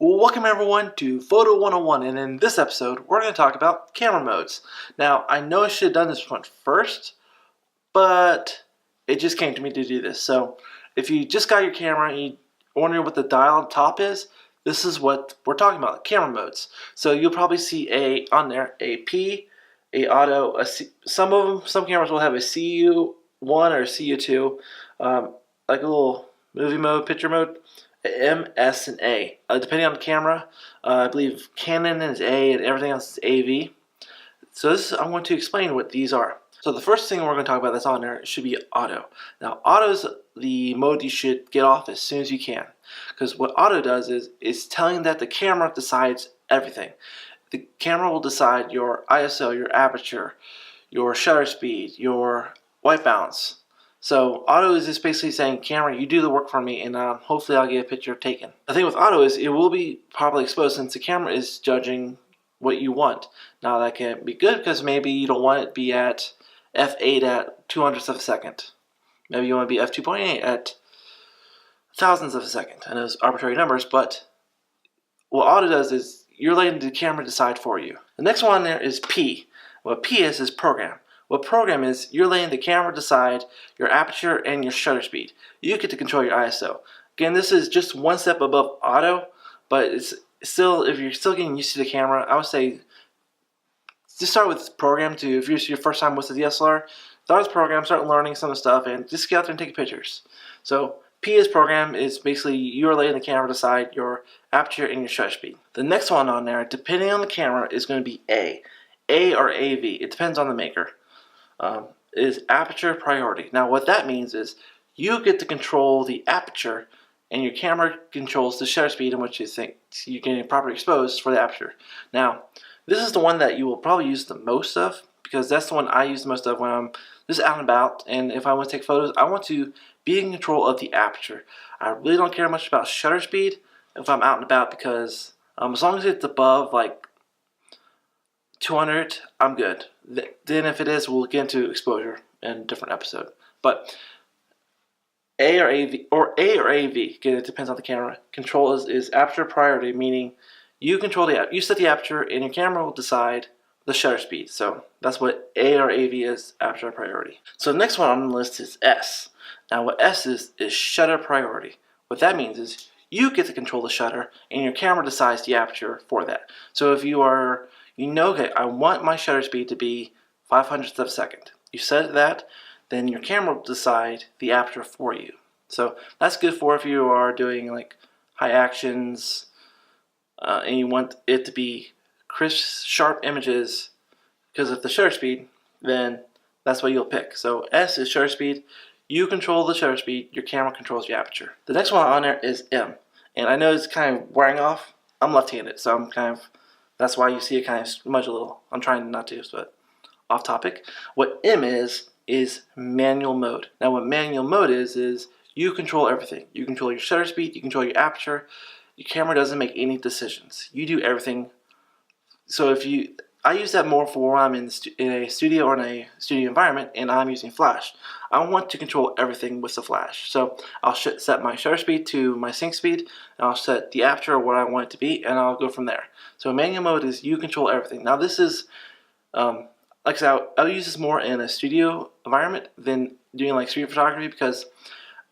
Well, welcome everyone to Photo101, and in this episode, we're going to talk about camera modes. Now, I know I should have done this one first, but it just came to me to do this. So, if you just got your camera and you wondering what the dial on top is, this is what we're talking about, camera modes. So you'll probably see on there a P, a auto, a C. Some cameras will have a CU1 or CU2, like a little movie mode, picture mode. M, S, and A. Depending on the camera, I believe Canon is A and everything else is AV. So I'm going to explain what these are. So the first thing we're going to talk about that's on there should be auto. Now auto is the mode you should get off as soon as you can. Because what auto does is it's telling that the camera decides everything. The camera will decide your ISO, your aperture, your shutter speed, your white balance. So auto is just basically saying, camera, you do the work for me, and hopefully I'll get a picture taken. The thing with auto is it will be properly exposed since the camera is judging what you want. Now that can be good because maybe you don't want it to be at f8 at 200ths of a second. Maybe you want to be f2.8 at thousandths of a second. I know those arbitrary numbers, but what auto does is you're letting the camera decide for you. The next one on there is P. What P is program. What program is, you're letting the camera decide your aperture and your shutter speed. You get to control your ISO. Again, this is just one step above auto, but it's still, if you're still getting used to the camera, I would say just start with program if it's your first time with the DSLR, start with program, start learning some of the stuff, and just get out there and take pictures. So P is program is basically you're letting the camera decide your aperture and your shutter speed. The next one on there, depending on the camera, is going to be A. A or AV. It depends on the maker. Is aperture priority. Now what that means is you get to control the aperture and your camera controls the shutter speed in which you think you're getting properly exposed for the aperture. Now this is the one that you will probably use the most of because that's the one I use the most of when I'm just out and about, and if I want to take photos I want to be in control of the aperture. I really don't care much about shutter speed if I'm out and about because as long as it's above like 200, I'm good. Then if it is, we'll get into exposure in a different episode. But A or AV, again, it depends on the camera. Control is aperture priority, meaning you set the aperture and your camera will decide the shutter speed. So that's what A or AV is, aperture priority. So the next one on the list is S. Now what S is shutter priority. What that means is you get to control the shutter and your camera decides the aperture for that. So if you are okay, I want my shutter speed to be 500ths of a second. You set that, then your camera will decide the aperture for you. So that's good for if you are doing like high actions and you want it to be crisp, sharp images because of the shutter speed, then that's what you'll pick. So S is shutter speed. You control the shutter speed, your camera controls your aperture. The next one on there is M. And I know it's kind of wearing off. I'm left-handed, so I'm kind of that's why you see it kind of smudge a little. I'm trying not to, but off topic. What M is manual mode. Now what manual mode is you control everything. You control your shutter speed, you control your aperture. Your camera doesn't make any decisions. You do everything. So I use that more for when I'm in a studio or in a studio environment and I'm using flash. I want to control everything with the flash. So I'll set my shutter speed to my sync speed, and I'll set the aperture where I want it to be, and I'll go from there. So manual mode is you control everything. Now this is, like I said, I'll use this more in a studio environment than doing like street photography because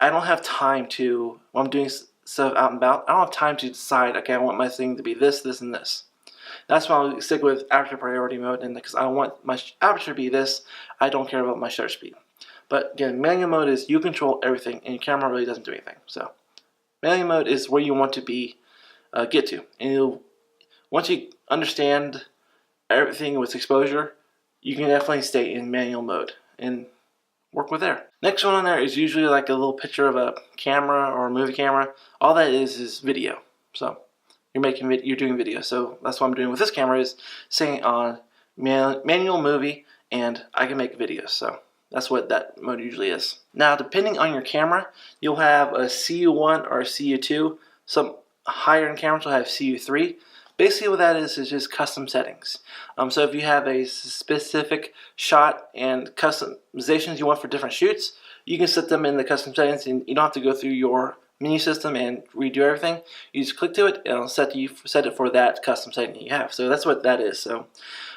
I don't have time to, when I'm doing stuff out and about, I don't have time to decide, okay, I want my thing to be this, this, and this. That's why I'll stick with aperture priority mode, and because I want my aperture to be this, I don't care about my shutter speed. But again, manual mode is you control everything, and your camera really doesn't do anything. So manual mode is where you want to be, get to, and once you understand everything with exposure, you can definitely stay in manual mode and work with there. Next one on there is usually like a little picture of a camera or a movie camera. All that is video. So you're doing video. So that's what I'm doing with this camera is saying on manual movie, and I can make videos. So that's what that mode usually is. Now depending on your camera, you'll have a CU1 or a CU2. Some higher end cameras will have CU3. Basically what that is just custom settings. So if you have a specific shot and customizations you want for different shoots, you can set them in the custom settings and you don't have to go through your menu system and redo everything, you just click to it and it'll set it for that custom setting you have. So that's what that is. So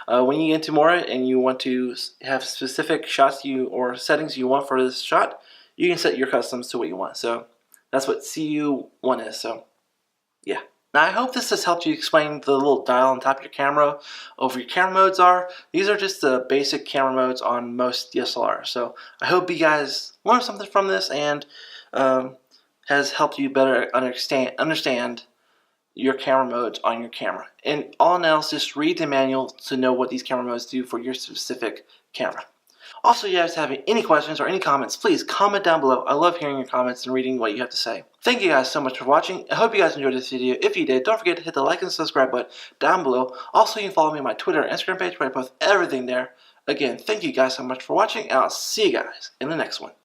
when you get into more and you want to have specific shots or settings you want for this shot, you can set your customs to what you want. So that's what CU1 is. So yeah. Now I hope this has helped you explain the little dial on top of your camera of your camera modes are. These are just the basic camera modes on most DSLRs. So I hope you guys learned something from this and has helped you better understand your camera modes on your camera. And all in all, just read the manual to know what these camera modes do for your specific camera. Also, if you guys have any questions or any comments, please comment down below. I love hearing your comments and reading what you have to say. Thank you guys so much for watching. I hope you guys enjoyed this video. If you did, don't forget to hit the like and subscribe button down below. Also, you can follow me on my Twitter and Instagram page where I post everything there. Again, thank you guys so much for watching, and I'll see you guys in the next one.